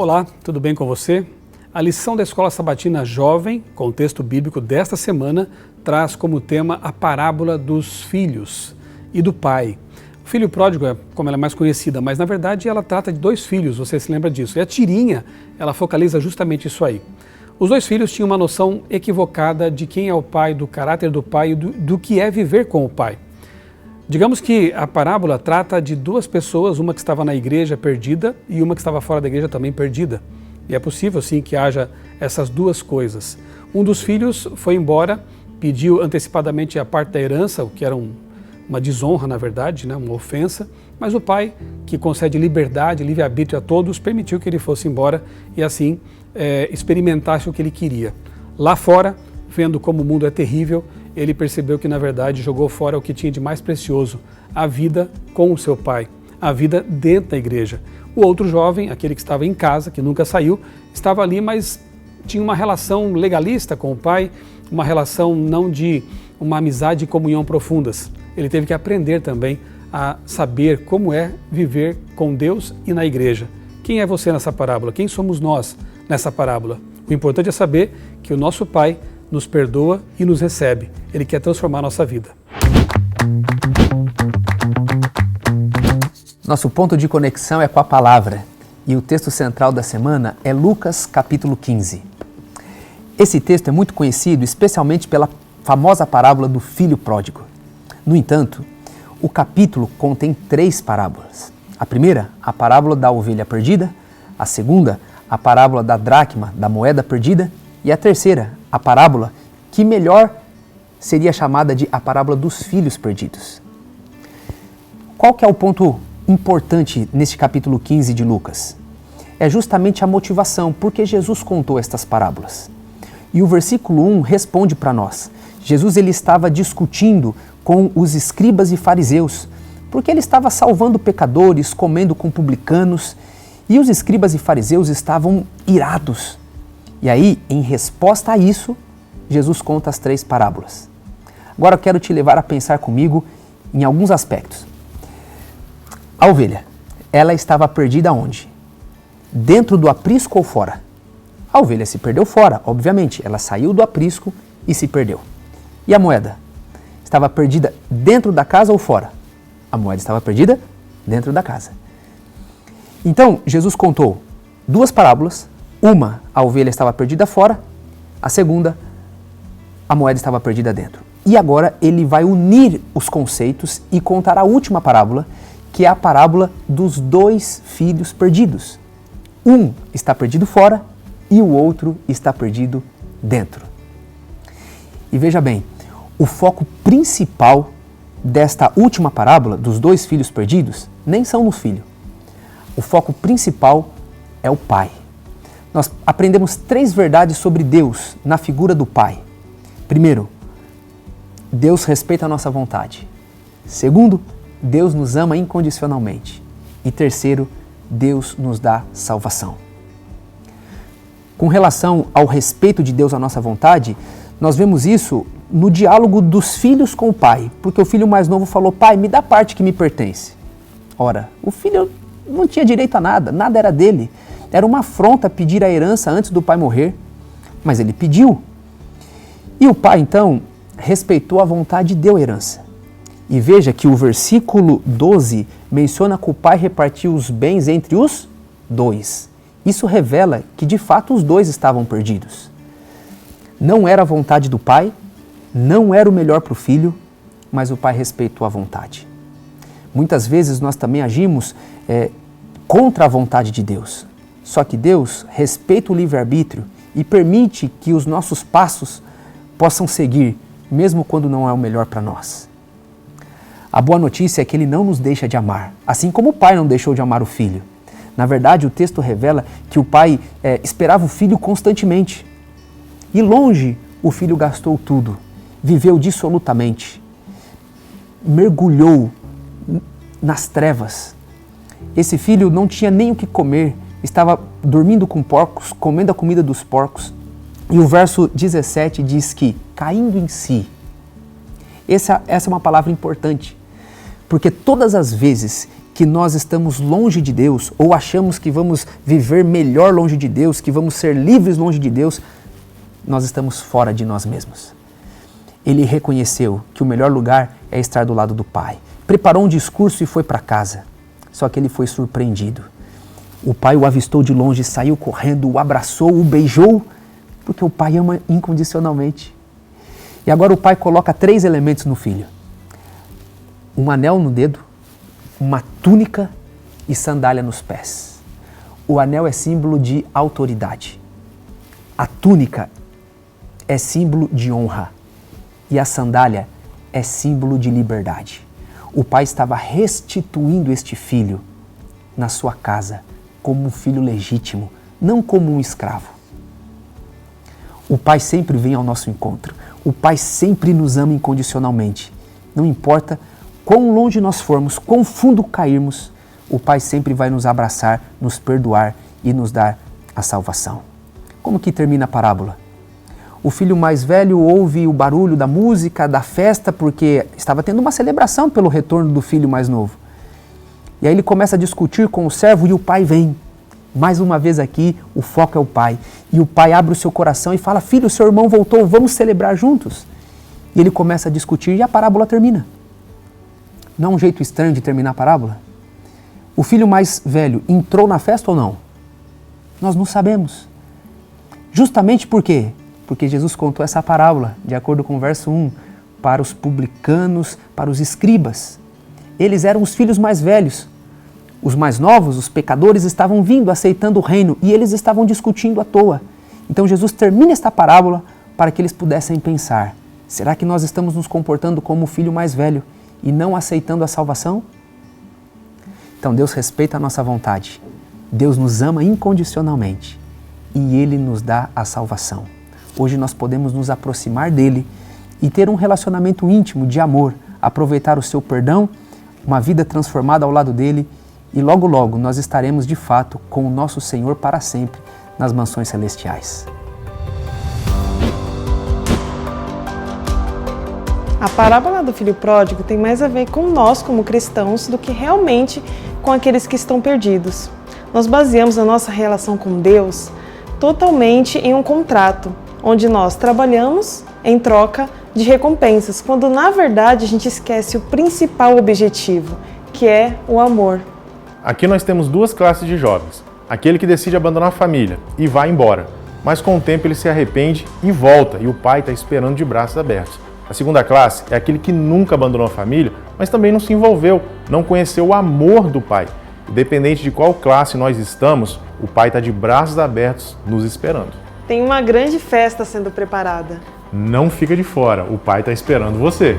Olá, tudo bem com você? A lição da Escola Sabatina Jovem, com o texto bíblico desta semana, traz como tema a parábola dos filhos e do pai. O filho pródigo é como ela é mais conhecida, mas na verdade ela trata de dois filhos, você se lembra disso. E a tirinha, ela focaliza justamente isso aí. Os dois filhos tinham uma noção equivocada de quem é o pai, do caráter do pai e do que é viver com o pai. Digamos que a parábola trata de duas pessoas, uma que estava na igreja perdida e uma que estava fora da igreja também perdida. E é possível sim que haja essas duas coisas. Um dos filhos foi embora, pediu antecipadamente a parte da herança, o que era uma desonra na verdade, né? Uma ofensa, mas o pai, que concede liberdade, livre-arbítrio a todos, permitiu que ele fosse embora e assim experimentasse o que ele queria. Lá fora, vendo como o mundo é terrível, ele percebeu que na verdade jogou fora o que tinha de mais precioso, a vida com o seu pai, a vida dentro da igreja. O outro jovem, aquele que estava em casa, que nunca saiu, estava ali, mas tinha uma relação legalista com o pai, uma relação não de uma amizade e comunhão profundas. Ele teve que aprender também a saber como é viver com Deus e na igreja. Quem é você nessa parábola? Quem somos nós nessa parábola? O importante é saber que o nosso Pai nos perdoa e nos recebe. Ele quer transformar a nossa vida. Nosso ponto de conexão é com a palavra e o texto central da semana é Lucas capítulo 15. Esse texto é muito conhecido especialmente pela famosa parábola do filho pródigo. No entanto, o capítulo contém 3 parábolas. A primeira, a parábola da ovelha perdida, a segunda, a parábola da dracma, da moeda perdida, e a terceira, a parábola que melhor seria chamada de a parábola dos filhos perdidos. Qual que é o ponto importante neste capítulo 15 de Lucas? É justamente a motivação, porque Jesus contou estas parábolas. E o versículo 1 responde para nós. Jesus ele estava discutindo com os escribas e fariseus, porque ele estava salvando pecadores, comendo com publicanos, e os escribas e fariseus estavam irados. E aí, em resposta a isso, Jesus conta as 3 parábolas. Agora eu quero te levar a pensar comigo em alguns aspectos. A ovelha, ela estava perdida onde? Dentro do aprisco ou fora? A ovelha se perdeu fora, obviamente. Ela saiu do aprisco e se perdeu. E a moeda? Estava perdida dentro da casa ou fora? A moeda estava perdida dentro da casa. Então, Jesus contou 2 parábolas. Uma, a ovelha estava perdida fora. A segunda, a moeda estava perdida dentro. E agora ele vai unir os conceitos e contar a última parábola, que é a parábola dos 2 filhos perdidos. Um está perdido fora e o outro está perdido dentro. E veja bem, o foco principal desta última parábola, dos 2 filhos perdidos, nem são no filho. O foco principal é o pai. Nós aprendemos 3 verdades sobre Deus na figura do pai. Primeiro, Deus respeita a nossa vontade. Segundo, Deus nos ama incondicionalmente. E terceiro, Deus nos dá salvação. Com relação ao respeito de Deus à nossa vontade, nós vemos isso no diálogo dos filhos com o pai, porque o filho mais novo falou: pai, me dá a parte que me pertence. Ora, o filho não tinha direito a nada, nada era dele. Era uma afronta pedir a herança antes do pai morrer, mas ele pediu. E o pai, então, respeitou a vontade e deu a herança. E veja que o versículo 12 menciona que o pai repartiu os bens entre os 2. Isso revela que, de fato, os 2 estavam perdidos. Não era a vontade do pai, não era o melhor para o filho, mas o pai respeitou a vontade. Muitas vezes nós também agimos contra a vontade de Deus. Só que Deus respeita o livre-arbítrio e permite que os nossos passos possam seguir, mesmo quando não é o melhor para nós. A boa notícia é que Ele não nos deixa de amar, assim como o pai não deixou de amar o filho. Na verdade, o texto revela que o pai esperava o filho constantemente. E longe, o filho gastou tudo, viveu dissolutamente, mergulhou nas trevas. Esse filho não tinha nem o que comer, estava dormindo com porcos, comendo a comida dos porcos. E o verso 17 diz que, caindo em si, essa é uma palavra importante, porque todas as vezes que que nós estamos longe de Deus, ou achamos que vamos viver melhor longe de Deus, que vamos ser livres longe de Deus, nós estamos fora de nós mesmos. Ele reconheceu que o melhor lugar é estar do lado do Pai. Preparou um discurso e foi para casa. Só que ele foi surpreendido. O pai o avistou de longe, saiu correndo, o abraçou, o beijou, porque o pai ama incondicionalmente. E agora o pai coloca 3 elementos no filho: um anel no dedo, uma túnica e sandália nos pés. O anel é símbolo de autoridade. A túnica é símbolo de honra. E a sandália é símbolo de liberdade. O pai estava restituindo este filho na sua casa como um filho legítimo, não como um escravo. O pai sempre vem ao nosso encontro. O pai sempre nos ama incondicionalmente. Não importa quão longe nós formos, quão fundo cairmos, o pai sempre vai nos abraçar, nos perdoar e nos dar a salvação. Como que termina a parábola? O filho mais velho ouve o barulho da música, da festa, porque estava tendo uma celebração pelo retorno do filho mais novo. E aí ele começa a discutir com o servo e o pai vem. Mais uma vez aqui, o foco é o pai. E o pai abre o seu coração e fala: filho, seu irmão voltou, vamos celebrar juntos. E ele começa a discutir e a parábola termina. Não é um jeito estranho de terminar a parábola? O filho mais velho entrou na festa ou não? Nós não sabemos. Justamente por quê? Porque Jesus contou essa parábola, de acordo com o verso 1, para os publicanos, para os escribas. Eles eram os filhos mais velhos. Os mais novos, os pecadores, estavam vindo, aceitando o reino, e eles estavam discutindo à toa. Então Jesus termina esta parábola para que eles pudessem pensar: será que nós estamos nos comportando como o filho mais velho e não aceitando a salvação? Então Deus respeita a nossa vontade. Deus nos ama incondicionalmente e Ele nos dá a salvação. Hoje nós podemos nos aproximar dele e ter um relacionamento íntimo de amor, aproveitar o seu perdão, uma vida transformada ao lado dele, e logo logo nós estaremos de fato com o nosso Senhor para sempre nas mansões celestiais. A parábola do filho pródigo tem mais a ver com nós como cristãos do que realmente com aqueles que estão perdidos. Nós baseamos a nossa relação com Deus totalmente em um contrato, onde nós trabalhamos em troca de recompensas, quando na verdade a gente esquece o principal objetivo, que é o amor. Aqui nós temos 2 classes de jovens. Aquele que decide abandonar a família e vai embora, mas com o tempo ele se arrepende e volta, e o pai está esperando de braços abertos. A segunda classe é aquele que nunca abandonou a família, mas também não se envolveu, não conheceu o amor do pai. Independente de qual classe nós estamos, o pai está de braços abertos nos esperando. Tem uma grande festa sendo preparada. Não fica de fora, o pai está esperando você.